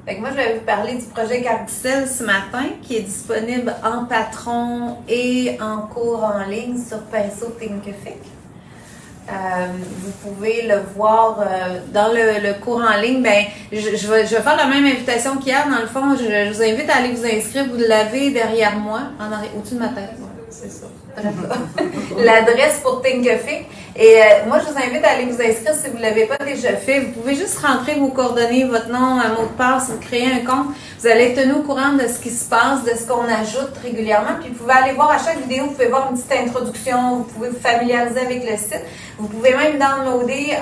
Fait que moi, je vais vous parler du projet Carousel ce matin, qui est disponible en patron et en cours en ligne sur Pinceau Thinkific. Vous pouvez le voir dans le cours en ligne. Ben, je vais faire la même invitation qu'hier. Dans le fond, je vous invite à aller vous inscrire. Vous l'avez derrière moi, au-dessus de ma tête. Ouais, c'est ça. L'adresse pour Thinkific. Et moi, je vous invite à aller vous inscrire si vous ne l'avez pas déjà fait. Vous pouvez juste rentrer vos coordonnées, votre nom, un mot de passe, vous créez un compte. Vous allez être tenu au courant de ce qui se passe, de ce qu'on ajoute régulièrement. Puis vous pouvez aller voir à chaque vidéo, vous pouvez voir une petite introduction, vous pouvez vous familiariser avec le site. Vous pouvez même downloader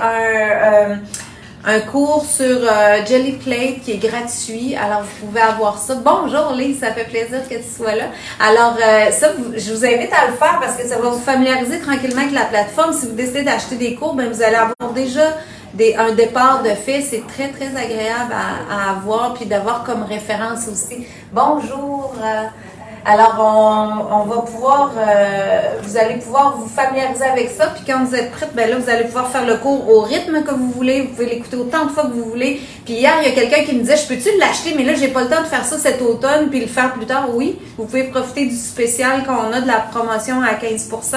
un cours sur Jelly Plate qui est gratuit. Alors, vous pouvez avoir ça. Bonjour Lise, ça fait plaisir que tu sois là. Alors, je vous invite à le faire parce que ça va vous familiariser tranquillement avec la plateforme. Si vous décidez d'acheter des cours, ben, vous allez avoir déjà un départ de fait. C'est très, très agréable à avoir puis d'avoir comme référence aussi. Bonjour. Alors, on va pouvoir, vous allez pouvoir vous familiariser avec ça. Puis quand vous êtes prête, ben là, vous allez pouvoir faire le cours au rythme que vous voulez. Vous pouvez l'écouter autant de fois que vous voulez. Puis hier, il y a quelqu'un qui me disait, je peux-tu l'acheter? Mais là, j'ai pas le temps de faire ça cet automne puis le faire plus tard. Oui, vous pouvez profiter du spécial qu'on a de la promotion à 15%.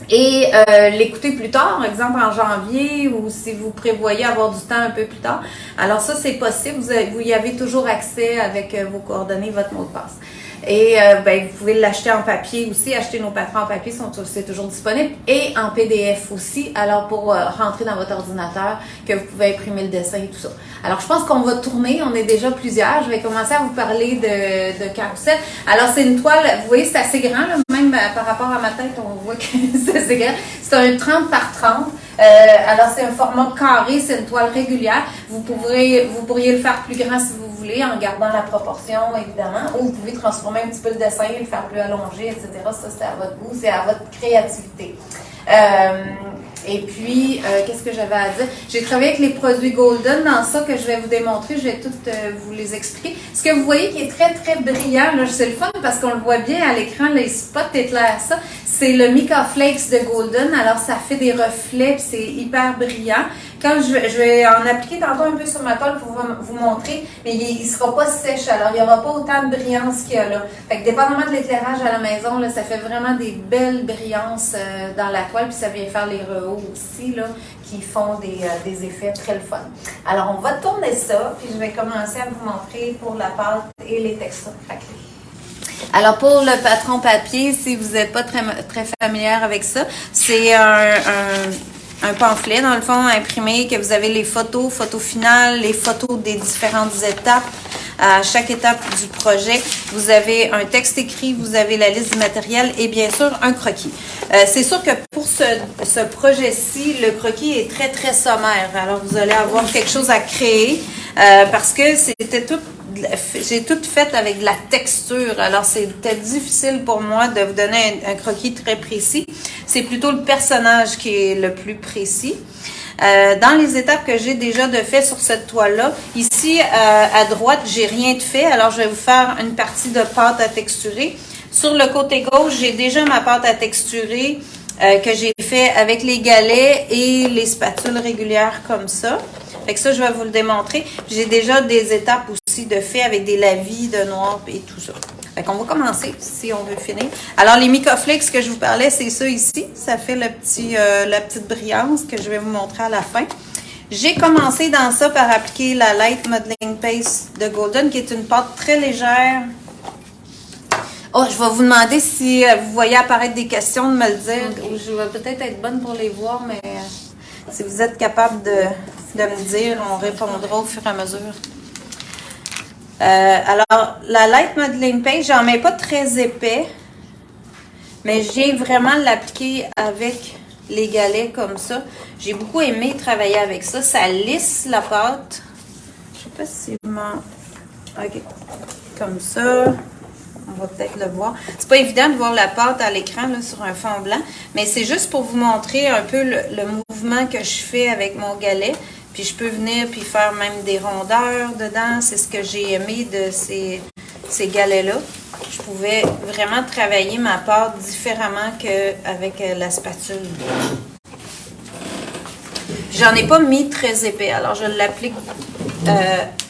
Et l'écouter plus tard, par exemple en janvier, ou si vous prévoyez avoir du temps un peu plus tard. Alors ça, c'est possible. Vous y avez toujours accès avec vos coordonnées, votre mot de passe. Et ben, vous pouvez l'acheter en papier aussi. Acheter nos patrons en papier, c'est toujours disponible. Et en PDF aussi. Alors pour rentrer dans votre ordinateur, que vous pouvez imprimer le dessin et tout ça. Alors je pense qu'on va tourner. On est déjà plusieurs. Je vais commencer à vous parler de Carousel. Alors c'est une toile, vous voyez, c'est assez grand. Là, même par rapport à ma tête, on voit que c'est assez grand. C'est un 30 par 30. Alors c'est un format carré, c'est une toile régulière. Vous pourriez le faire plus grand si vous voulez, en gardant la proportion évidemment, ou vous pouvez transformer un petit peu le dessin, le faire plus allongé, etc. Ça c'est à votre goût, c'est à votre créativité. Et puis, qu'est-ce que j'avais à dire? J'ai travaillé avec les produits Golden dans ça que je vais vous démontrer. Je vais tout vous les expliquer. Ce que vous voyez qui est très, très brillant, là, c'est le fun parce qu'on le voit bien à l'écran, les spots éclairent ça. C'est le Mica Flakes de Golden. Alors, ça fait des reflets puis c'est hyper brillant. Quand je vais en appliquer tantôt un peu sur ma toile pour vous montrer, mais il sera pas sèche, alors il n'y aura pas autant de brillance qu'il y a là. Fait que dépendamment de l'éclairage à la maison, là, ça fait vraiment des belles brillances dans la toile, puis ça vient faire les rehauts aussi, là, qui font des effets très le fun. Alors on va tourner ça, puis je vais commencer à vous montrer pour la pâte et les textures craquelées. Alors pour le patron papier, si vous n'êtes pas très familière avec ça, c'est un pamphlet, dans le fond, imprimé, que vous avez les photos finales, les photos des différentes étapes. À chaque étape du projet, vous avez un texte écrit, vous avez la liste du matériel et bien sûr un croquis. C'est sûr que pour ce projet-ci, le croquis est très, très sommaire. Alors, vous allez avoir quelque chose à créer parce que j'ai tout fait avec de la texture. Alors, c'était difficile pour moi de vous donner un croquis très précis. C'est plutôt le personnage qui est le plus précis. Dans les étapes que j'ai déjà de fait sur cette toile-là, ici à droite, j'ai rien de fait. Alors, je vais vous faire une partie de pâte à texturer. Sur le côté gauche, j'ai déjà ma pâte à texturer que j'ai fait avec les galets et les spatules régulières comme ça. Fait que ça, je vais vous le démontrer. J'ai déjà des étapes aussi de fait avec des lavis de noir et tout ça. Fait qu'on va commencer si on veut finir. Alors, les Mica Flakes que je vous parlais, c'est ça ici. Ça fait la petite brillance que je vais vous montrer à la fin. J'ai commencé dans ça par appliquer la Light Modeling Paste de Golden, qui est une pâte très légère. Oh, je vais vous demander si vous voyez apparaître des questions, de me le dire. Okay. Je vais peut-être être bonne pour les voir, mais si vous êtes capable de me dire, on répondra au fur et à mesure. Alors, la Light Modeling Paste, j'en mets pas très épais, mais j'ai vraiment l'appliquer avec les galets comme ça. J'ai beaucoup aimé travailler avec ça. Ça lisse la pâte. Je sais pas si OK. Comme ça. On va peut-être le voir. C'est pas évident de voir la pâte à l'écran là, sur un fond blanc, mais c'est juste pour vous montrer un peu le mouvement que je fais avec mon galet. Puis je peux venir puis faire même des rondeurs dedans. C'est ce que j'ai aimé de ces galets-là. Je pouvais vraiment travailler ma pâte différemment qu'avec la spatule. J'en ai pas mis très épais. Alors je l'applique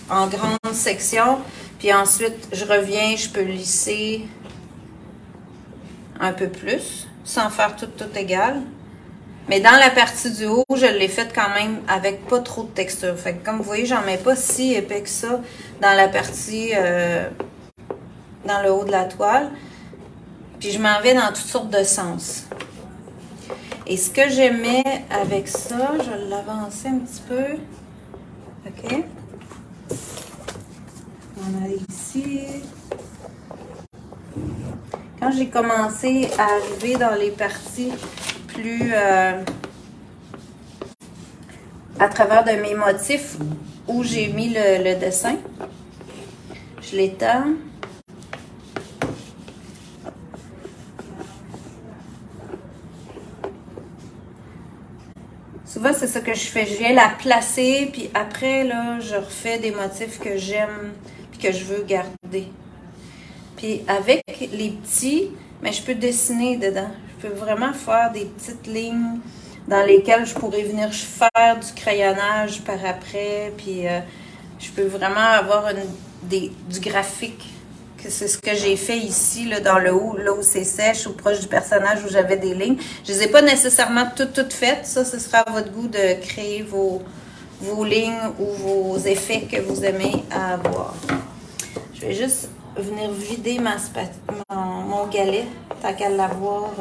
en grande section. Puis ensuite, je reviens, je peux lisser un peu plus, sans faire tout égal. Mais dans la partie du haut, je l'ai faite quand même avec pas trop de texture. Fait que comme vous voyez, j'en mets pas si épais que ça dans la partie, dans le haut de la toile. Puis je m'en vais dans toutes sortes de sens. Et ce que j'aimais avec ça, je vais l'avancer un petit peu. OK. On a ici. Quand j'ai commencé à arriver dans les parties plus à travers de mes motifs où j'ai mis le dessin, je l'étends. Souvent, c'est ça que je fais. Je viens la placer, puis après, là, je refais des motifs que j'aime puis que je veux garder. Puis avec les petits, mais je peux dessiner dedans. Je peux vraiment faire des petites lignes dans lesquelles je pourrais venir faire du crayonnage par après. Puis je peux vraiment avoir du graphique. C'est ce que j'ai fait ici, là, dans le haut, là où c'est sèche, ou proche du personnage où j'avais des lignes. Je ne les ai pas nécessairement toutes faites. Ça, ce sera à votre goût de créer vos lignes ou vos effets que vous aimez avoir. Je vais juste venir vider mon galet, tant qu'à l'avoir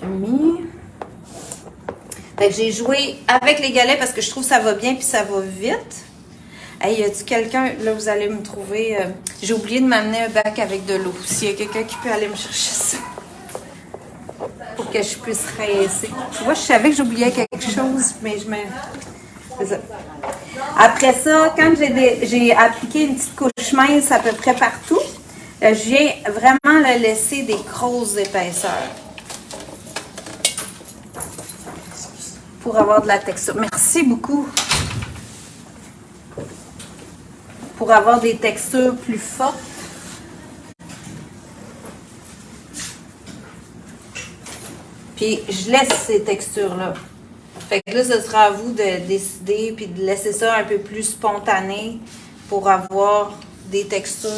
mis. Fait que j'ai joué avec les galets parce que je trouve que ça va bien puis ça va vite. Hey, y a-t-il quelqu'un, là vous allez me trouver, j'ai oublié de m'amener un bac avec de l'eau. S'il y a quelqu'un qui peut aller me chercher ça pour que je puisse rincer. Tu vois, je savais que j'oubliais quelque chose, mais je me... C'est ça. Après ça, quand j'ai appliqué une petite couche mince à peu près partout, je viens vraiment le laisser des grosses épaisseurs pour avoir de la texture. Merci beaucoup. Pour avoir des textures plus fortes. Puis je laisse ces textures-là. Fait que là, ce sera à vous de décider puis de laisser ça un peu plus spontané pour avoir des textures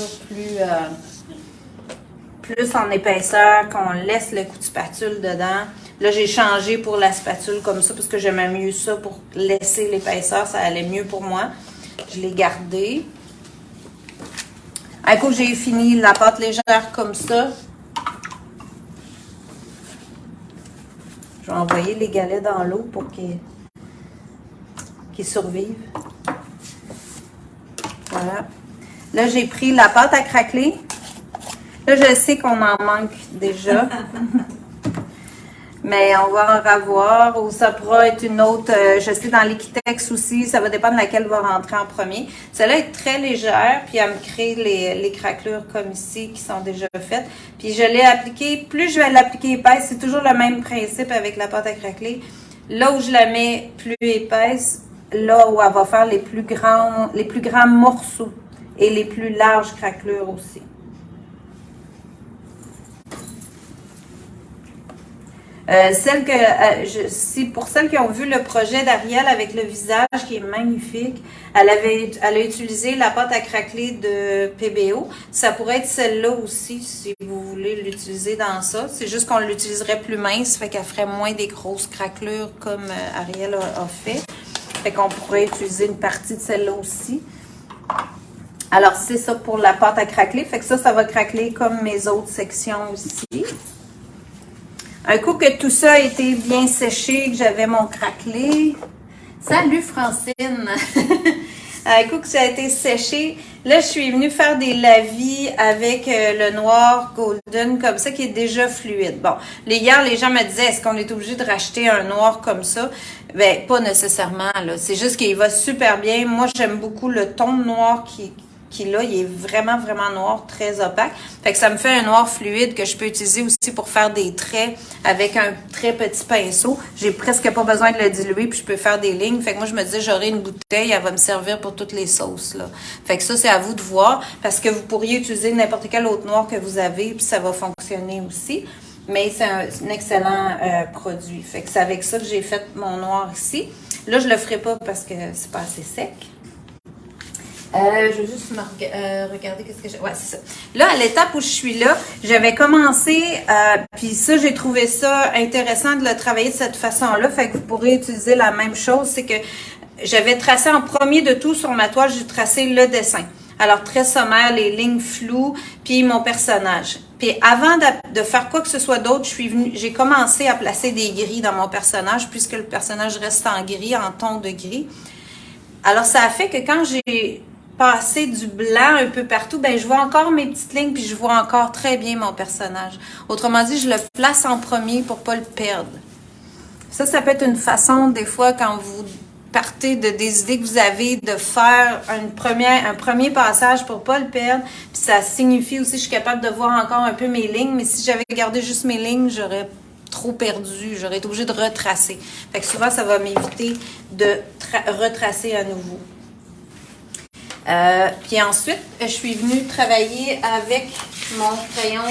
plus en épaisseur, qu'on laisse le coup de spatule dedans. Là, j'ai changé pour la spatule comme ça parce que j'aimais mieux ça pour laisser l'épaisseur, ça allait mieux pour moi. Je l'ai gardé. Un coup, j'ai fini la pâte légère comme ça. Je vais envoyer les galets dans l'eau pour qu'ils survivent. Voilà. Là, j'ai pris la pâte à craqueler. Là, je sais qu'on en manque déjà. Mais on va en revoir. Ou ça pourra être une autre. Je sais dans l'Equitex aussi, ça va dépendre de laquelle va rentrer en premier. Celle-là est très légère, puis elle me crée les craquelures comme ici qui sont déjà faites. Puis je l'ai appliquée, plus je vais l'appliquer épaisse, c'est toujours le même principe avec la pâte à craqueler. Là où je la mets plus épaisse, là où elle va faire les plus grands morceaux et les plus larges craquelures aussi. Pour celles qui ont vu le projet d'Ariel avec le visage qui est magnifique, elle a utilisé la pâte à craqueler de PBO. Ça pourrait être celle-là aussi si vous voulez l'utiliser dans ça. C'est juste qu'on l'utiliserait plus mince, fait qu'elle ferait moins des grosses craquelures comme Ariel a fait. Fait qu'on pourrait utiliser une partie de celle-là aussi. Alors c'est ça pour la pâte à craqueler. Fait que ça va craqueler comme mes autres sections aussi. Un coup que tout ça a été bien séché, que j'avais mon craquelé. Salut Francine! Un coup que ça a été séché, là je suis venue faire des lavis avec le noir golden comme ça qui est déjà fluide. Bon, hier les gens me disaient, est-ce qu'on est obligé de racheter un noir comme ça? Ben, pas nécessairement, là. C'est juste qu'il va super bien. Moi, j'aime beaucoup le ton de noir qui là, il est vraiment, vraiment noir, très opaque. Fait que ça me fait un noir fluide que je peux utiliser aussi pour faire des traits avec un très petit pinceau. J'ai presque pas besoin de le diluer, puis je peux faire des lignes. Fait que moi, je me disais, j'aurai une bouteille, elle va me servir pour toutes les sauces, là. Fait que ça, c'est à vous de voir, parce que vous pourriez utiliser n'importe quel autre noir que vous avez, puis ça va fonctionner aussi. Mais c'est un excellent produit. Fait que c'est avec ça que j'ai fait mon noir ici. Là, je le ferai pas parce que c'est pas assez sec. Je vais juste regarder qu'est-ce que j'ai. Ouais, c'est ça. Là, à l'étape où je suis là, j'avais commencé, puis ça, j'ai trouvé ça intéressant de le travailler de cette façon-là. Fait que vous pourrez utiliser la même chose. C'est que j'avais tracé en premier de tout sur ma toile, j'ai tracé le dessin. Alors, très sommaire, les lignes floues, puis mon personnage. Puis avant de faire quoi que ce soit d'autre, j'ai commencé à placer des gris dans mon personnage, puisque le personnage reste en gris, en ton de gris. Alors, ça a fait que quand j'ai passé du blanc un peu partout, ben je vois encore mes petites lignes, puis je vois encore très bien mon personnage. Autrement dit, je le place en premier pour pas le perdre. Ça peut être une façon, des fois, quand vous partez des idées que vous avez, de faire un premier passage pour pas le perdre. Puis ça signifie aussi que je suis capable de voir encore un peu mes lignes, mais si j'avais gardé juste mes lignes, j'aurais trop perdu, j'aurais été obligée de retracer. Fait que souvent, ça va m'éviter de retracer à nouveau. Puis ensuite, je suis venue travailler avec mon crayon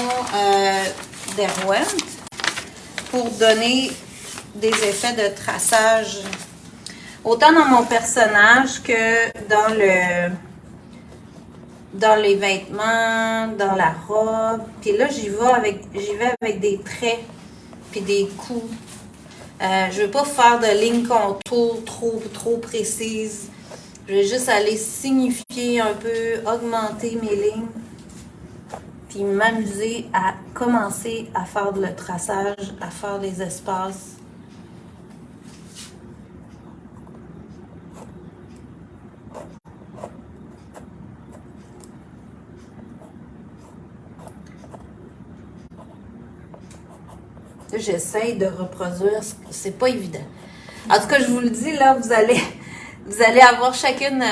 Derwent pour donner des effets de traçage autant dans mon personnage que dans les vêtements, dans la robe. Puis là, j'y vais avec des traits puis des coups. Je veux pas faire de lignes contour trop précises. Je vais juste aller signifier un peu, augmenter mes lignes, puis m'amuser à commencer à faire le traçage, à faire des espaces. J'essaie de reproduire, c'est pas évident. En tout cas, je vous le dis, là, vous allez avoir chacune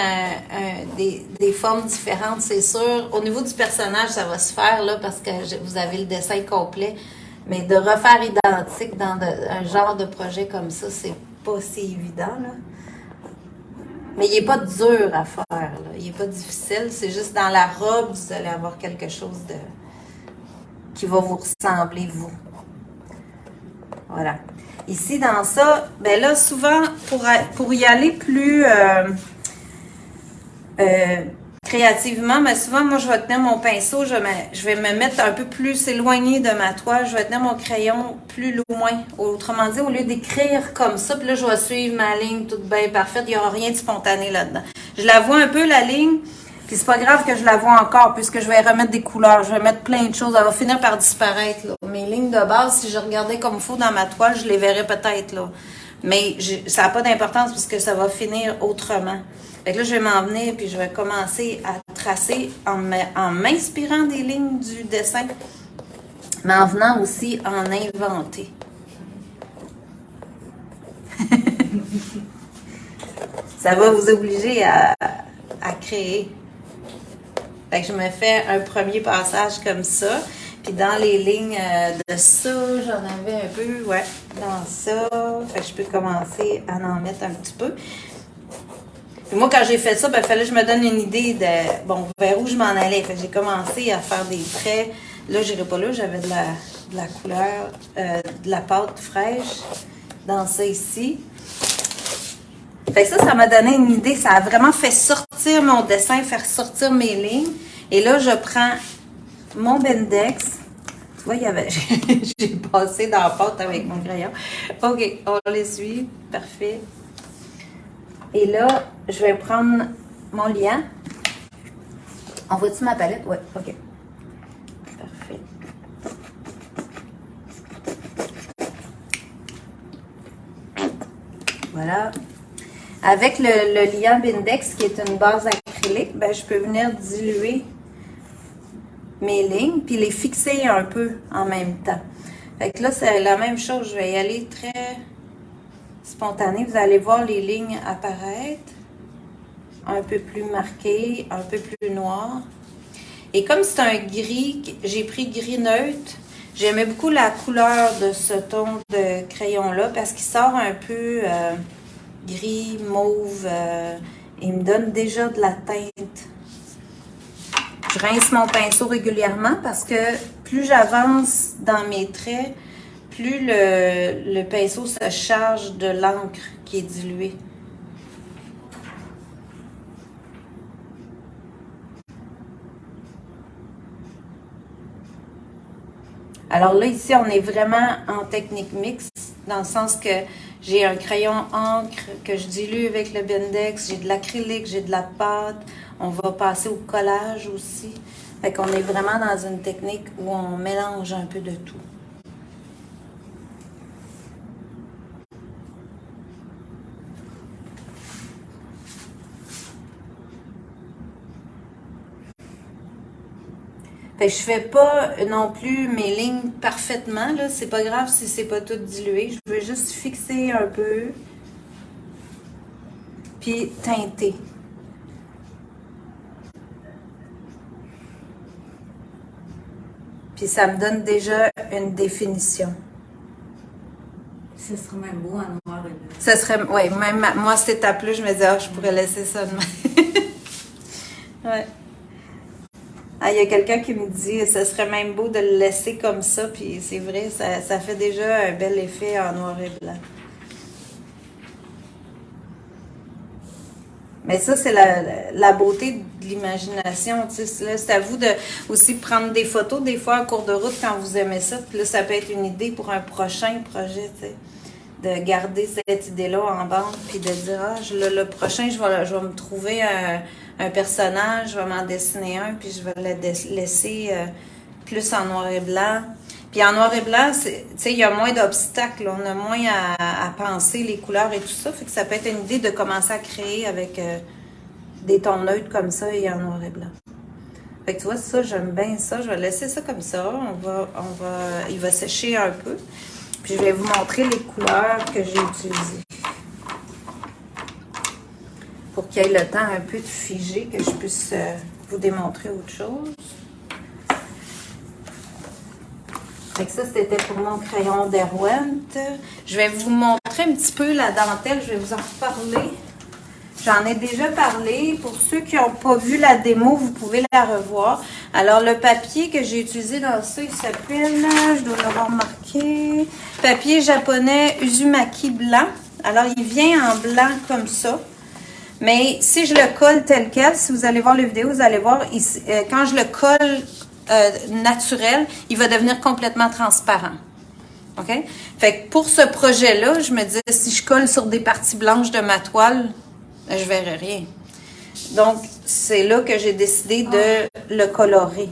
des formes différentes, c'est sûr. Au niveau du personnage, ça va se faire, là, parce que vous avez le dessin complet. Mais de refaire identique dans un genre de projet comme ça, c'est pas si évident, là. Mais il n'est pas dur à faire, là. Il n'est pas difficile. C'est juste dans la robe, vous allez avoir quelque chose qui va vous ressembler, vous. Voilà. Ici, dans ça, ben là, souvent, pour y aller plus créativement, mais souvent, moi, je vais tenir mon pinceau, je vais me mettre un peu plus éloigné de ma toile, je vais tenir mon crayon plus loin. Autrement dit, au lieu d'écrire comme ça, puis là, je vais suivre ma ligne toute bien parfaite, il n'y aura rien de spontané là-dedans. Je la vois un peu, la ligne, puis c'est pas grave que je la vois encore, puisque je vais remettre des couleurs, je vais mettre plein de choses, elle va finir par disparaître, là. Mes lignes de base, si je regardais comme il faut dans ma toile, je les verrais peut-être, là. Mais ça n'a pas d'importance, puisque ça va finir autrement. Fait que là, je vais m'en venir, puis je vais commencer à tracer en m'inspirant des lignes du dessin, mais en venant aussi en inventer. Ça va vous obliger à créer. Fait que je me fais un premier passage comme ça. Puis dans les lignes de ça, j'en avais un peu, ouais, dans ça. Fait que je peux commencer à en mettre un petit peu. Puis moi, quand j'ai fait ça, ben, il fallait que je me donne une idée de, bon, vers où je m'en allais. Fait que j'ai commencé à faire des traits. Là, je n'irai pas là, j'avais de la couleur, de la pâte fraîche dans ça ici. Fait que ça m'a donné une idée. Ça a vraiment fait sortir mon dessin, faire sortir mes lignes. Et là, je prends mon Bendix. Tu vois, j'ai passé dans la pâte avec mon crayon. OK, on les suit. Parfait. Et là, je vais prendre mon liant. On voit-tu ma palette? Oui, OK. Parfait. Voilà. Avec le liant Bindex, qui est une base acrylique, ben, je peux venir diluer mes lignes, puis les fixer un peu en même temps. Fait que là, c'est la même chose. Je vais y aller très spontané. Vous allez voir les lignes apparaître. Un peu plus marquées, un peu plus noires. Et comme c'est un gris, j'ai pris gris neutre. J'aimais beaucoup la couleur de ce ton de crayon-là parce qu'il sort un peu gris, mauve. Il me donne déjà de la teinte. Je rince mon pinceau régulièrement parce que plus j'avance dans mes traits, plus le pinceau se charge de l'encre qui est diluée. Alors là, ici, on est vraiment en technique mixte, dans le sens que j'ai un crayon encre que je dilue avec le Bendix, j'ai de l'acrylique, j'ai de la pâte. On va passer au collage aussi. Fait qu'on est vraiment dans une technique où on mélange un peu de tout. Fait que je fais pas non plus mes lignes parfaitement, là. C'est pas grave si c'est pas tout dilué. Je veux juste fixer un peu. Puis teinter. Puis ça me donne déjà une définition. Ce serait même beau en noir et blanc. Ça serait, oui, même moi, à cette étape-là, je me disais, ah, je pourrais laisser ça de même. Ouais. Ah, il y a quelqu'un qui me dit, ce serait même beau de le laisser comme ça, puis c'est vrai, ça fait déjà un bel effet en noir et blanc. Mais ça, c'est la beauté de l'imagination. Tu sais, là, c'est à vous de aussi prendre des photos des fois en cours de route quand vous aimez ça. Puis là, ça peut être une idée pour un prochain projet, tu sais. De garder cette idée-là en bande, puis de dire, ah, le prochain, je vais me trouver un personnage, je vais m'en dessiner un, puis je vais le laisser plus en noir et blanc. Puis en noir et blanc, tu sais, il y a moins d'obstacles, on a moins à penser les couleurs et tout ça. Fait que ça peut être une idée de commencer à créer avec des tons neutres comme ça et en noir et blanc. Fait que tu vois, ça, j'aime bien ça. Je vais laisser ça comme ça. Il va sécher un peu. Puis je vais vous montrer les couleurs que j'ai utilisées. Pour qu'il y ait le temps un peu de figer, que je puisse vous démontrer autre chose. Fait que ça, c'était pour mon crayon Derwent. Je vais vous montrer un petit peu la dentelle. Je vais vous en reparler. J'en ai déjà parlé. Pour ceux qui n'ont pas vu la démo, vous pouvez la revoir. Alors, le papier que j'ai utilisé dans ça, il s'appelle, je dois l'avoir marqué, papier japonais Uzumaki blanc. Alors, il vient en blanc comme ça. Mais si je le colle tel quel, si vous allez voir la vidéo, vous allez voir, quand je le colle naturel, il va devenir complètement transparent. OK? Fait que pour ce projet-là, je me disais, si je colle sur des parties blanches de ma toile, je verrai rien. Donc, c'est là que j'ai décidé de le colorer.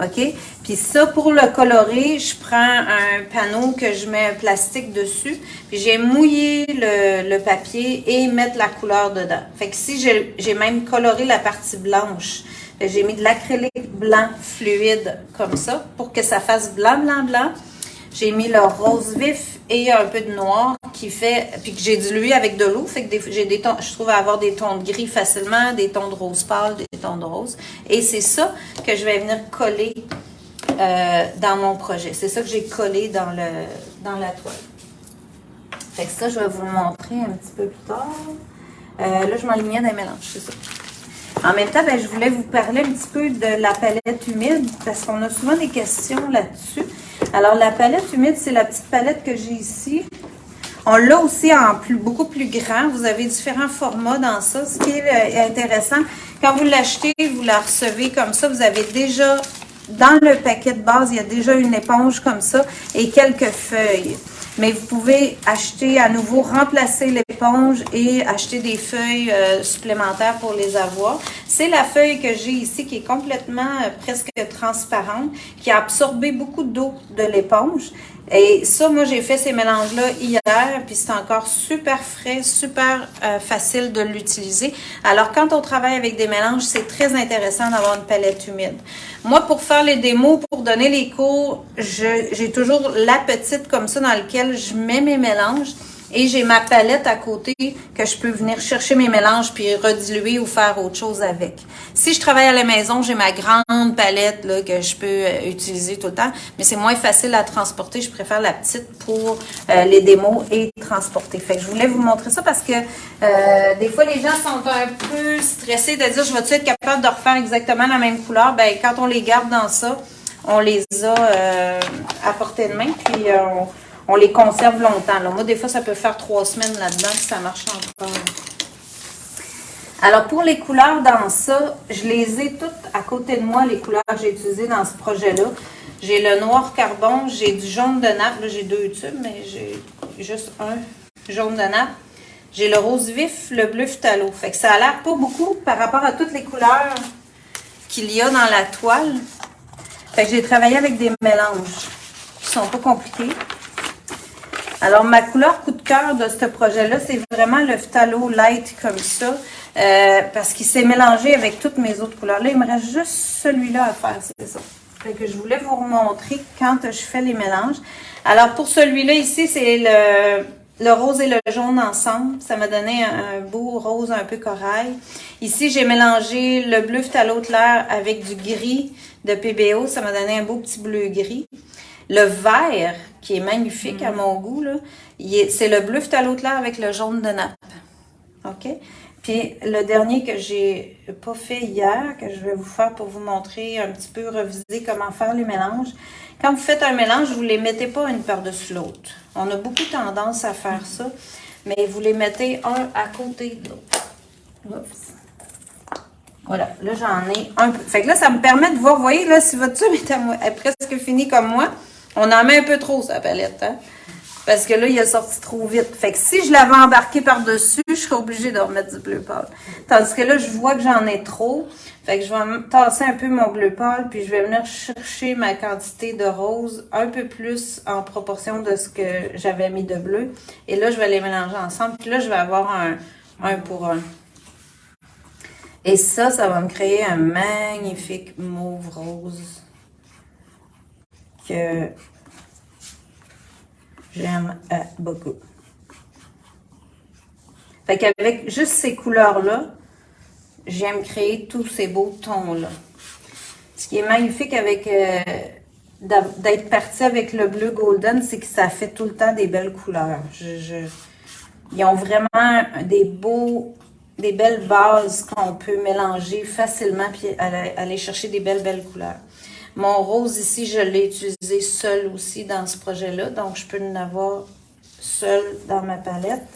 OK? Puis ça, pour le colorer, je prends un panneau que je mets un plastique dessus. Puis j'ai mouillé le papier et mettre la couleur dedans. Fait que si j'ai même coloré la partie blanche. J'ai mis de l'acrylique blanc fluide comme ça pour que ça fasse blanc, blanc, blanc. J'ai mis le rose vif et un peu de noir qui fait, puis que j'ai dilué avec de l'eau. Fait que j'ai des tons, je trouve avoir des tons de gris facilement, des tons de rose pâle, des tons de rose. Et c'est ça que je vais venir coller dans mon projet. C'est ça que j'ai collé dans la toile. Fait que ça, je vais vous le montrer un petit peu plus tard. Là, je m'enlignais dans les mélanges, c'est ça. En même temps, je voulais vous parler un petit peu de la palette humide parce qu'on a souvent des questions là-dessus. Alors, la palette humide, c'est la petite palette que j'ai ici. On l'a aussi en beaucoup plus grand. Vous avez différents formats dans ça. Ce qui est intéressant, quand vous l'achetez, vous la recevez comme ça. Vous avez déjà, dans le paquet de base, il y a déjà une éponge comme ça et quelques feuilles. Mais vous pouvez acheter à nouveau, remplacer l'éponge et acheter des feuilles supplémentaires pour les avoir. C'est la feuille que j'ai ici qui est complètement presque transparente, qui a absorbé beaucoup d'eau de l'éponge. Et ça, moi, j'ai fait ces mélanges-là hier, puis c'est encore super frais, super facile de l'utiliser. Alors, quand on travaille avec des mélanges, c'est très intéressant d'avoir une palette humide. Moi, pour faire les démos, pour donner les cours, j'ai toujours la petite comme ça dans laquelle je mets mes mélanges. Et j'ai ma palette à côté que je peux venir chercher mes mélanges puis rediluer ou faire autre chose avec. Si je travaille à la maison, j'ai ma grande palette là, que je peux utiliser tout le temps, mais c'est moins facile à transporter. Je préfère la petite pour les démos et transporter. Fait que je voulais vous montrer ça parce que des fois, les gens sont un peu stressés de dire « Je vais-tu être capable de refaire exactement la même couleur? » Ben, quand on les garde dans ça, on les a à portée de main puis on les conserve longtemps. Là. Moi, des fois, ça peut faire 3 semaines là-dedans, puis ça marche encore. Alors, pour les couleurs dans ça, je les ai toutes à côté de moi, les couleurs que j'ai utilisées dans ce projet-là. J'ai le noir carbone, j'ai du jaune de nappe. Là, j'ai 2 tubes, mais j'ai juste un jaune de nappe. J'ai le rose vif, le bleu phthalo. Fait que ça a l'air pas beaucoup par rapport à toutes les couleurs qu'il y a dans la toile. Fait que j'ai travaillé avec des mélanges qui sont pas compliqués. Alors, ma couleur coup de cœur de ce projet-là, c'est vraiment le phthalo light comme ça, parce qu'il s'est mélangé avec toutes mes autres couleurs. Là, il me reste juste celui-là à faire, c'est ça. Fait que je voulais vous remontrer quand je fais les mélanges. Alors, pour celui-là ici, c'est le rose et le jaune ensemble. Ça m'a donné un beau rose un peu corail. Ici, j'ai mélangé le bleu phthalo clair avec du gris de PBO. Ça m'a donné un beau petit bleu gris. Le vert, qui est magnifique à mon goût, là, c'est le bleu phthalo clair avec le jaune de nappe. OK? Puis le dernier que j'ai pas fait hier, que je vais vous faire pour vous montrer un petit peu, reviser comment faire les mélanges. Quand vous faites un mélange, vous ne les mettez pas une par-dessus l'autre. On a beaucoup tendance à faire ça, mais vous les mettez un à côté de l'autre. Oups. Voilà, là j'en ai un peu. Fait que là, ça me permet de voir, vous voyez, là, si votre tube est presque fini comme moi, on en met un peu trop, sa palette, hein? Parce que là, il est sorti trop vite. Fait que si je l'avais embarqué par-dessus, je serais obligée de remettre du bleu pâle. Tandis que là, je vois que j'en ai trop. Fait que je vais tasser un peu mon bleu pâle, puis je vais venir chercher ma quantité de rose un peu plus en proportion de ce que j'avais mis de bleu. Et là, je vais les mélanger ensemble. Puis là, je vais avoir un pour un. Et ça va me créer un magnifique mauve rose que j'aime beaucoup. Fait qu'avec juste ces couleurs-là, j'aime créer tous ces beaux tons-là. Ce qui est magnifique avec d'être parti avec le bleu golden, c'est que ça fait tout le temps des belles couleurs. Ils ont vraiment des belles bases qu'on peut mélanger facilement puis aller chercher des belles couleurs. Mon rose ici, je l'ai utilisé seul aussi dans ce projet-là, donc je peux en avoir seul dans ma palette.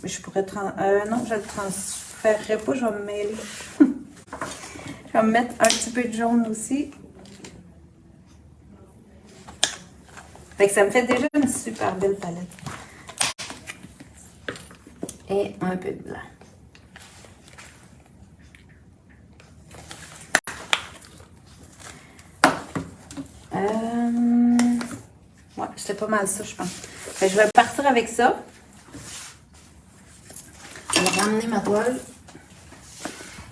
Je pourrais non, je le transférerai pas, je vais me mêler. Je vais me mettre un petit peu de jaune aussi. Fait que ça me fait déjà une super belle palette. Et un peu de blanc. Ouais, c'était pas mal ça, je pense. Fait que je vais partir avec ça. Je vais ramener ma toile.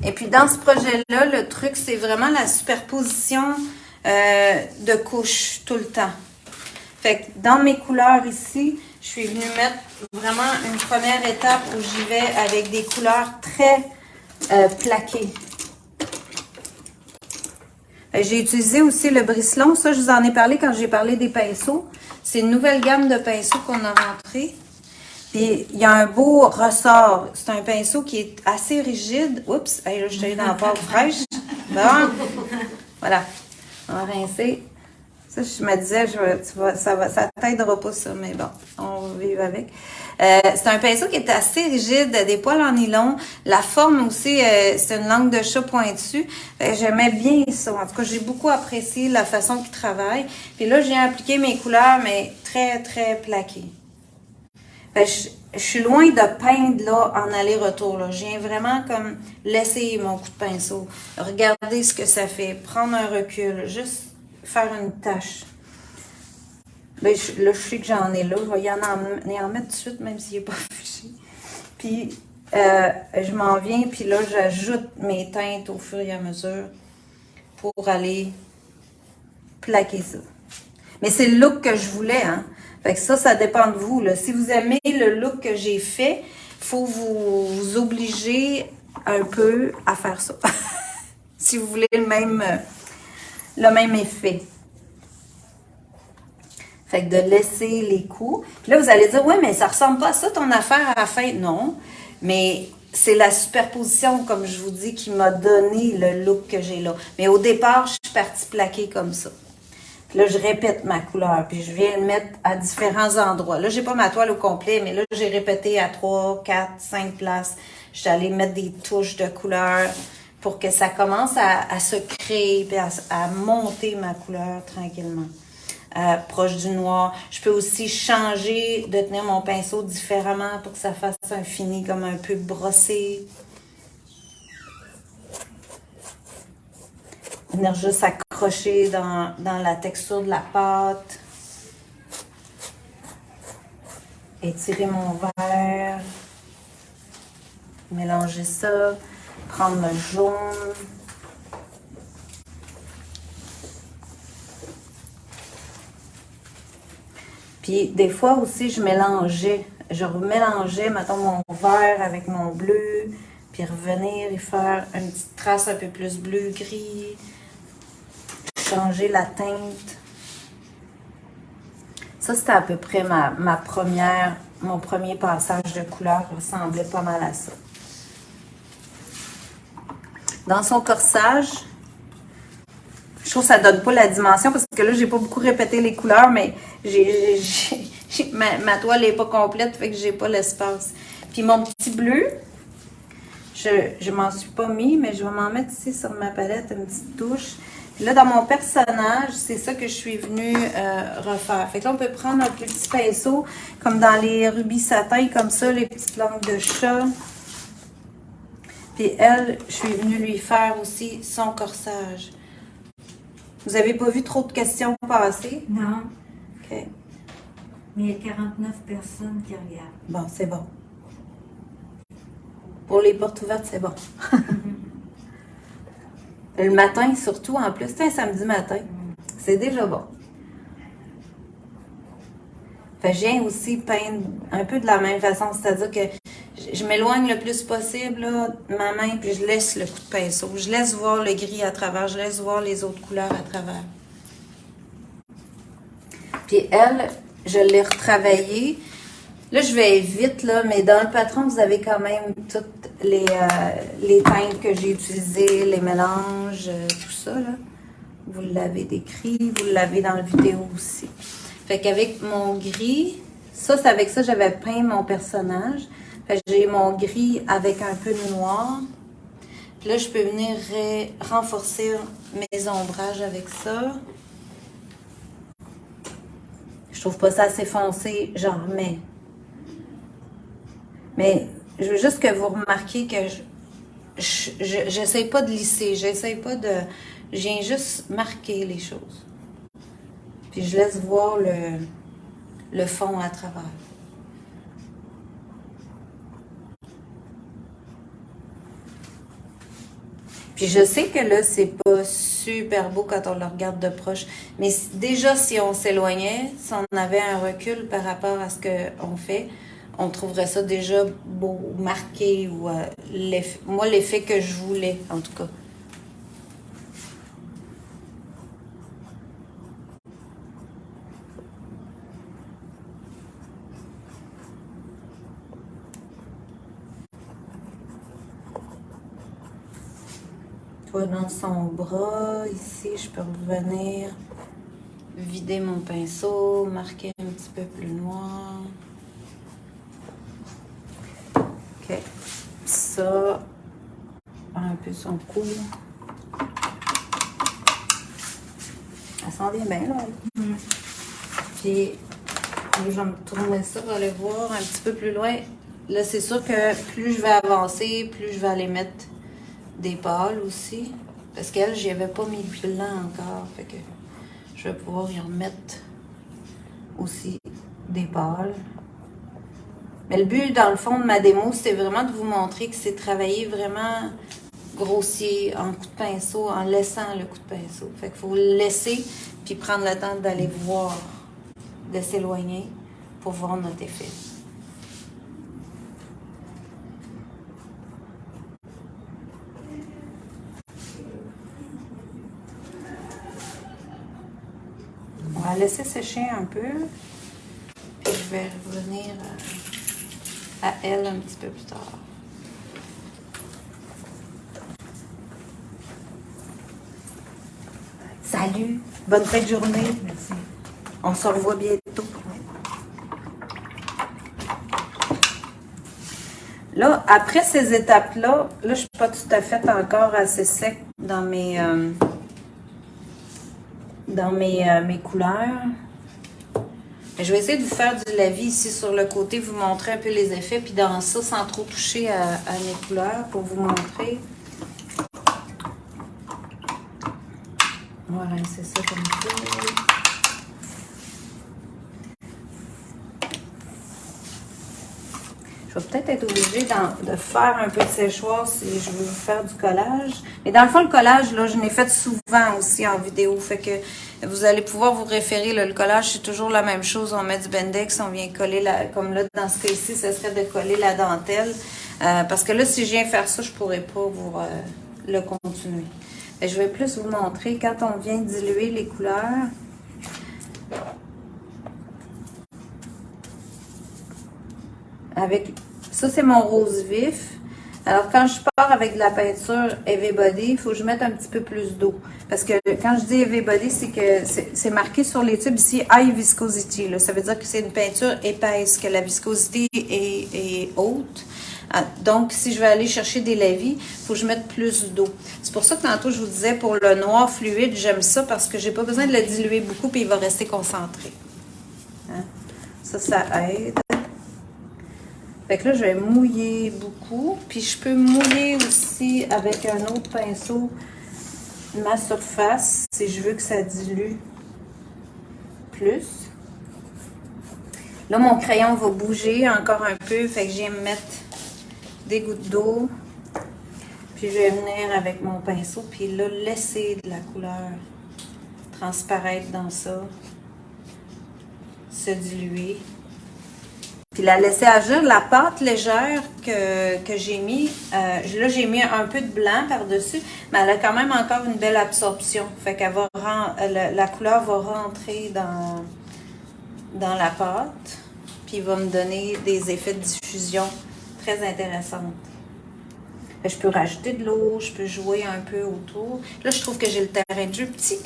Et puis, dans ce projet-là, le truc, c'est vraiment la superposition de couches tout le temps. Fait que dans mes couleurs ici, je suis venue mettre vraiment une première étape où j'y vais avec des couleurs très plaquées. J'ai utilisé aussi le Bricelon. Ça, je vous en ai parlé quand j'ai parlé des pinceaux. C'est une nouvelle gamme de pinceaux qu'on a rentré. Puis, il y a un beau ressort. C'est un pinceau qui est assez rigide. Oups, hey, là, je suis allée dans la pâte fraîche. Bon, voilà. On va rincer. Ça, je me disais, ça t'aidera pas ça, mais bon, on va vivre avec. C'est un pinceau qui est assez rigide, des poils en nylon. La forme aussi, c'est une langue de chat pointue. J'aimais bien ça. En tout cas, j'ai beaucoup apprécié la façon qu'il travaille. Puis là, j'ai appliqué mes couleurs, mais très, très plaquées. Je suis loin de peindre là en aller-retour. Là. Je viens vraiment comme laisser mon coup de pinceau. Regarder ce que ça fait. Prendre un recul. Juste faire une tache. Là, je sais que j'en ai là. Je vais y en mettre tout de suite, même s'il n'est pas affiché. Puis, je m'en viens. Puis là, j'ajoute mes teintes au fur et à mesure pour aller plaquer ça. Mais c'est le look que je voulais, hein. Fait que ça dépend de vous, là. Si vous aimez le look que j'ai fait, il faut vous obliger un peu à faire ça. Si vous voulez le même effet. Fait que de laisser les coups. Puis là, vous allez dire, ouais, mais ça ressemble pas à ça ton affaire à la fin. Non, mais c'est la superposition, comme je vous dis, qui m'a donné le look que j'ai là. Mais au départ, je suis partie plaquer comme ça. Puis là, je répète ma couleur, puis je viens le mettre à différents endroits. Là, j'ai pas ma toile au complet, mais là, j'ai répété à 3, 4, 5 places. Je suis allée mettre des touches de couleur. pour que ça commence à se créer et à monter ma couleur tranquillement. Proche du noir. Je peux aussi changer de tenir mon pinceau différemment pour que ça fasse un fini comme un peu brossé. Venir juste accrocher dans la texture de la pâte. Étirer mon verre. Mélanger ça. Prendre le jaune. Puis des fois aussi, je mélangeais, mettons, mon vert avec mon bleu, puis revenir et faire une petite trace un peu plus bleu-gris, changer la teinte. Ça, c'était à peu près mon premier passage de couleur, ressemblait pas mal à ça. Dans son corsage, je trouve que ça donne pas la dimension parce que là, j'ai pas beaucoup répété les couleurs, mais ma toile n'est pas complète, fait que j'ai pas l'espace. Puis mon petit bleu, je m'en suis pas mis, mais je vais m'en mettre ici sur ma palette, une petite touche. Puis là, dans mon personnage, c'est ça que je suis venue refaire. Fait que là, on peut prendre un plus petit pinceau, comme dans les rubis satin, comme ça, les petites langues de chat. Puis elle, je suis venue lui faire aussi son corsage. Vous avez pas vu trop de questions passer? Non. OK. Mais il y a 49 personnes qui regardent. Bon, c'est bon. Pour les portes ouvertes, c'est bon. Le matin, surtout, en plus, c'est un samedi matin. C'est déjà bon. Fait que je viens aussi peindre un peu de la même façon, c'est-à-dire que je m'éloigne le plus possible, là, de ma main, puis je laisse le coup de pinceau. Je laisse voir le gris à travers, je laisse voir les autres couleurs à travers. Puis elle, je l'ai retravaillée. Là, je vais vite, là, mais dans le patron, vous avez quand même toutes les teintes que j'ai utilisées, les mélanges, tout ça, là. Vous l'avez décrit, vous l'avez dans la vidéo aussi. Fait qu'avec mon gris, ça, c'est avec ça j'avais peint mon personnage. Fait que j'ai mon gris avec un peu de noir. Puis là, je peux venir renforcer mes ombrages avec ça. Je trouve pas ça assez foncé, j'en remets. Mais je veux juste que vous remarquiez que j'essaie pas de lisser, j'essaie pas de... Je viens juste marquer les choses. Puis je laisse voir le fond à travers. Puis je sais que là, c'est pas super beau quand on le regarde de proche. Mais déjà, si on s'éloignait, si on avait un recul par rapport à ce qu'on fait, on trouverait ça déjà beau, marqué, ou moi, l'effet que je voulais, en tout cas. Toi, dans son bras, ici, je peux revenir vider mon pinceau, marquer un petit peu plus noir. OK. Ça, un peu son cou. Elle s'en vient bien, là. Puis, je vais me tourner ça pour aller voir un petit peu plus loin. Là, c'est sûr que plus je vais avancer, plus je vais aller mettre des pâles aussi. Parce qu'elle, j'y avais pas mis de blanc encore. Fait que je vais pouvoir y remettre aussi des pâles. Mais le but, dans le fond de ma démo, c'est vraiment de vous montrer que c'est travailler vraiment grossier, en coup de pinceau, en laissant le coup de pinceau. Fait qu'il faut le laisser, puis prendre le temps d'aller voir, de s'éloigner pour voir notre effet. On va laisser sécher un peu, puis je vais revenir à elle un petit peu plus tard. Salut, bonne fin de journée. Merci. On se revoit bientôt. Là, après ces étapes-là, là, je ne suis pas tout à fait encore assez sec dans mes couleurs. Mais je vais essayer de vous faire du lavis ici sur le côté, vous montrer un peu les effets, puis dans ça, sans trop toucher à mes couleurs, pour vous montrer. Voilà, c'est ça comme ça. Je vais peut-être être obligée de faire un peu de séchoir si je veux faire du collage. Mais dans le fond, le collage, là, je l'ai fait souvent aussi en vidéo. Fait que vous allez pouvoir vous référer. Là, le collage, c'est toujours la même chose. On met du Bendix, on vient coller, comme là, dans ce cas-ci, ce serait de coller la dentelle. Parce que là, si je viens faire ça, je ne pourrais pas vous le continuer. Et je vais plus vous montrer quand on vient diluer les couleurs. Avec ça, c'est mon rose vif. Alors, quand je pars avec de la peinture Heavy Body, il faut que je mette un petit peu plus d'eau. Parce que quand je dis Heavy Body, c'est que c'est marqué sur les tubes ici High Viscosity. Là. Ça veut dire que c'est une peinture épaisse, que la viscosité est haute. Donc, si je vais aller chercher des lavis, il faut que je mette plus d'eau. C'est pour ça que tantôt, je vous disais, pour le noir fluide, j'aime ça parce que j'ai pas besoin de le diluer beaucoup puis il va rester concentré. Hein? Ça aide. Fait que là, je vais mouiller beaucoup. Puis je peux mouiller aussi avec un autre pinceau ma surface si je veux que ça dilue plus. Là, mon crayon va bouger encore un peu. Fait que je viens me mettre des gouttes d'eau. Puis je vais venir avec mon pinceau. Puis là, laisser de la couleur transparaître dans ça. Se diluer. Puis la laisser agir. La pâte légère que j'ai mis, là j'ai mis un peu de blanc par-dessus, mais elle a quand même encore une belle absorption. Fait qu'elle va la couleur va rentrer dans la pâte, puis il va me donner des effets de diffusion très intéressants. Je peux rajouter de l'eau, je peux jouer un peu autour. Là, je trouve que j'ai le terrain de jeu petit.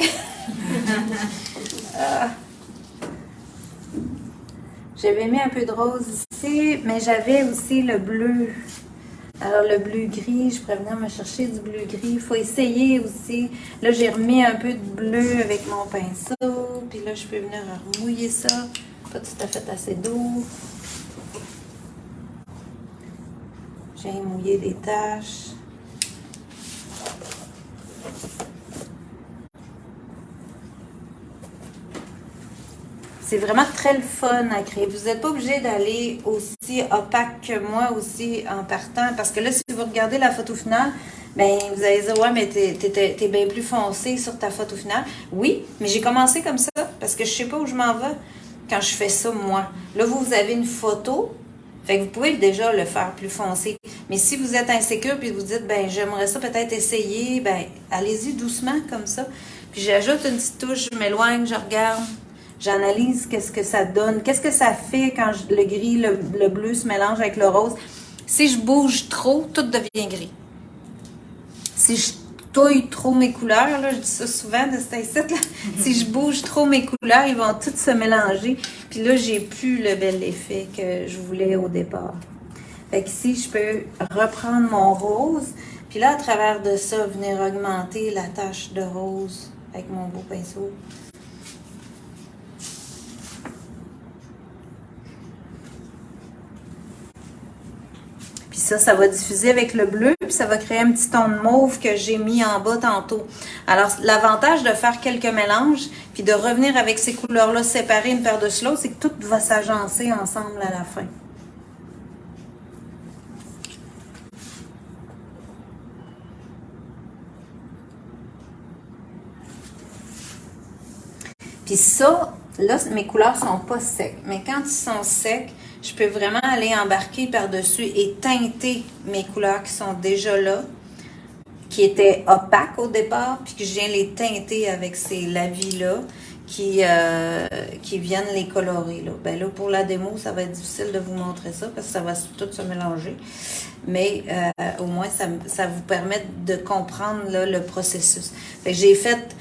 J'avais mis un peu de rose ici, mais j'avais aussi le bleu. Alors, le bleu-gris, je pourrais venir me chercher du bleu-gris. Il faut essayer aussi. Là, j'ai remis un peu de bleu avec mon pinceau. Puis là, je peux venir remouiller ça. Pas tout à fait assez d'eau. J'ai mouillé des taches. C'est vraiment très le fun à créer. Vous n'êtes pas obligé d'aller aussi opaque que moi aussi en partant. Parce que là, si vous regardez la photo finale, ben vous allez dire, ouais, mais t'es bien plus foncé sur ta photo finale. Oui, mais j'ai commencé comme ça parce que je sais pas où je m'en vais quand je fais ça, moi. Là, vous avez une photo, fait que vous pouvez déjà le faire plus foncé. Mais si vous êtes insécure puis vous dites, ben j'aimerais ça peut-être essayer, ben allez-y doucement comme ça. Puis j'ajoute une petite touche, je m'éloigne, je regarde. J'analyse qu'est-ce que ça donne, qu'est-ce que ça fait quand le gris, le bleu se mélange avec le rose. Si je bouge trop, tout devient gris. Si je touille trop mes couleurs, là, je dis ça souvent de cet incite, là. Si je bouge trop mes couleurs, ils vont toutes se mélanger. Puis là, j'ai plus le bel effet que je voulais au départ. Fait qu'ici, je peux reprendre mon rose. Puis là, à travers de ça, venir augmenter la tache de rose avec mon beau pinceau. Puis ça va diffuser avec le bleu, puis ça va créer un petit ton de mauve que j'ai mis en bas tantôt. Alors, l'avantage de faire quelques mélanges, puis de revenir avec ces couleurs-là séparées une par-dessus l'autre, c'est que tout va s'agencer ensemble à la fin. Puis ça, là, mes couleurs sont pas secs. Mais quand ils sont secs, je peux vraiment aller embarquer par-dessus et teinter mes couleurs qui sont déjà là, qui étaient opaques au départ, puis que je viens les teinter avec ces lavis-là qui viennent les colorer. Là. Ben là, pour la démo, ça va être difficile de vous montrer ça parce que ça va tout se mélanger. Mais au moins, ça vous permet de comprendre là, le processus. Fait que j'ai fait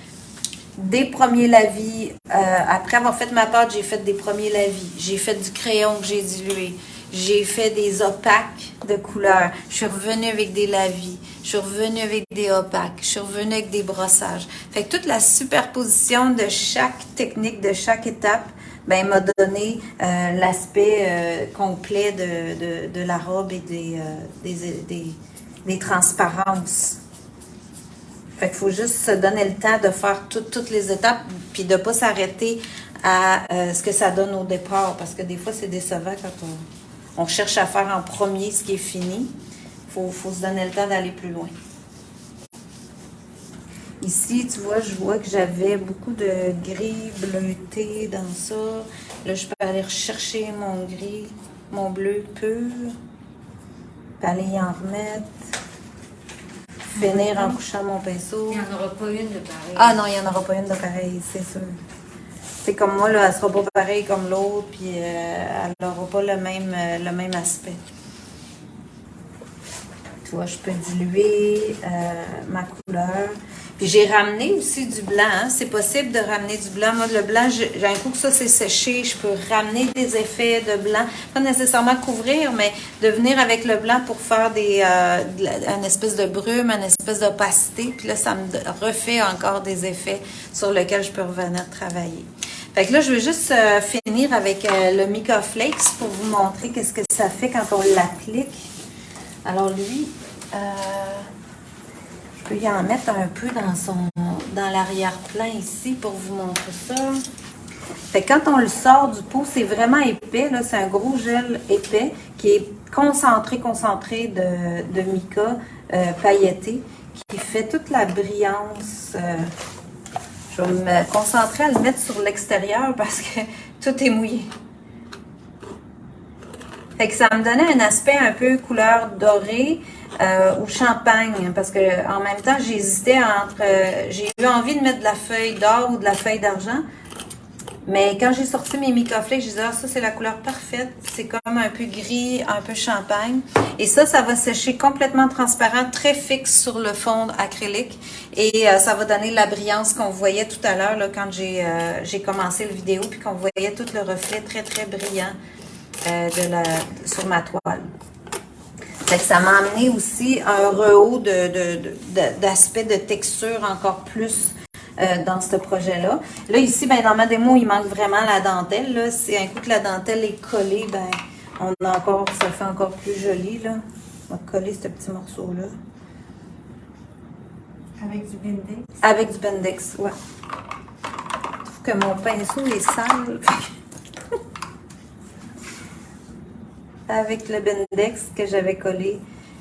des premiers lavis. Après avoir fait ma pâte, j'ai fait des premiers lavis. J'ai fait du crayon que j'ai dilué. J'ai fait des opaques de couleurs. Je suis revenue avec des lavis. Je suis revenue avec des opaques. Je suis revenue avec des brossages. Fait que toute la superposition de chaque technique, de chaque étape, ben m'a donné l'aspect complet de la robe et des transparences. Fait qu'il faut juste se donner le temps de faire toutes les étapes puis de ne pas s'arrêter à ce que ça donne au départ parce que des fois c'est décevant quand on cherche à faire en premier ce qui est fini. Faut se donner le temps d'aller plus loin. Ici, tu vois, je vois que j'avais beaucoup de gris bleuté dans ça. Là, je peux aller rechercher mon gris, mon bleu pur. Puis aller y en remettre. Finir en couchant mon pinceau. Il n'y en aura pas une de pareille. Ah non, il n'y en aura pas une de pareille, c'est sûr. C'est comme moi, là, elle ne sera pas pareille comme l'autre, puis elle n'aura pas le même aspect. Tu vois, je peux diluer ma couleur. Puis j'ai ramené aussi du blanc. Hein. C'est possible de ramener du blanc. Moi, le blanc, j'ai un coup que ça c'est séché, je peux ramener des effets de blanc. Pas nécessairement couvrir, mais de venir avec le blanc pour faire une espèce de brume, une espèce d'opacité. Puis là, ça me refait encore des effets sur lesquels je peux revenir travailler. Fait que là, je vais juste finir avec le Mica Flakes pour vous montrer qu'est-ce que ça fait quand on l'applique. Alors lui, je peux y en mettre un peu dans l'arrière-plan ici pour vous montrer ça. Fait que quand on le sort du pot, c'est vraiment épais. Là, c'est un gros gel épais qui est concentré de mica pailleté qui fait toute la brillance. Je vais me concentrer à le mettre sur l'extérieur parce que tout est mouillé. Fait que ça me donnait un aspect un peu couleur dorée ou champagne parce que en même temps j'hésitais entre j'ai eu envie de mettre de la feuille d'or ou de la feuille d'argent, mais quand j'ai sorti mes Mica Flakes, je disais ça c'est la couleur parfaite, c'est comme un peu gris, un peu champagne et ça va sécher complètement transparent, très fixe sur le fond acrylique et ça va donner la brillance qu'on voyait tout à l'heure là, quand j'ai commencé la vidéo puis qu'on voyait tout le reflet très très brillant sur ma toile. Fait que ça m'a amené aussi un rehaut d'aspect de texture encore plus dans ce projet-là. Là, ici, ben, dans ma démo, il manque vraiment la dentelle. Là. C'est un coup que la dentelle est collée, ben, ça fait encore plus joli. Là. On va coller ce petit morceau-là. Avec du Bendix? Avec du Bendix, ouais. Je trouve que mon pinceau est sale. Avec le Bendix que j'avais collé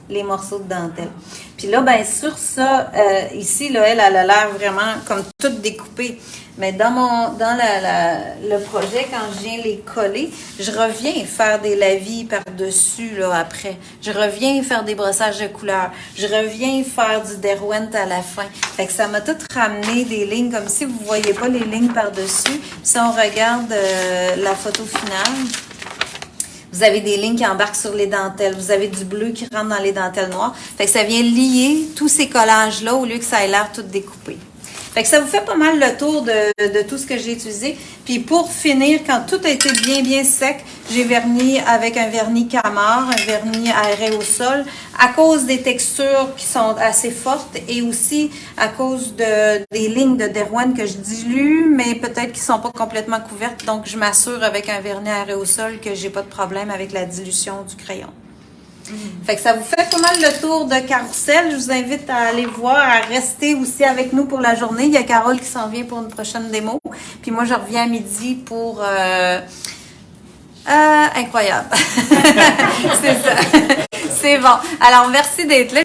les morceaux de dentelle. Puis là, ben sur ça, ici, là, elle a l'air vraiment comme toute découpée. Mais dans le projet, quand je viens les coller, je reviens faire des lavis par-dessus, là, après. Je reviens faire des brossages de couleurs. Je reviens faire du Derwent à la fin. Fait que ça m'a tout ramené des lignes, comme si vous ne voyez pas les lignes par-dessus. Si on regarde la photo finale, vous avez des lignes qui embarquent sur les dentelles. Vous avez du bleu qui rentre dans les dentelles noires. Fait que ça vient lier tous ces collages-là au lieu que ça ait l'air tout découpé. Fait que ça vous fait pas mal le tour de tout ce que j'ai utilisé. Puis pour finir, quand tout a été bien sec, j'ai verni avec un vernis Camar, un vernis aérosol, à cause des textures qui sont assez fortes et aussi à cause des lignes de Derwent que je dilue, mais peut-être qu'ils sont pas complètement couvertes. Donc je m'assure avec un vernis aérosol que j'ai pas de problème avec la dilution du crayon. Fait que ça vous fait pas mal le tour de Carrousel. Je vous invite à aller voir, à rester aussi avec nous pour la journée. Il y a Carole qui s'en vient pour une prochaine démo. Puis moi, je reviens à midi pour... incroyable. C'est ça. C'est bon. Alors, merci d'être là.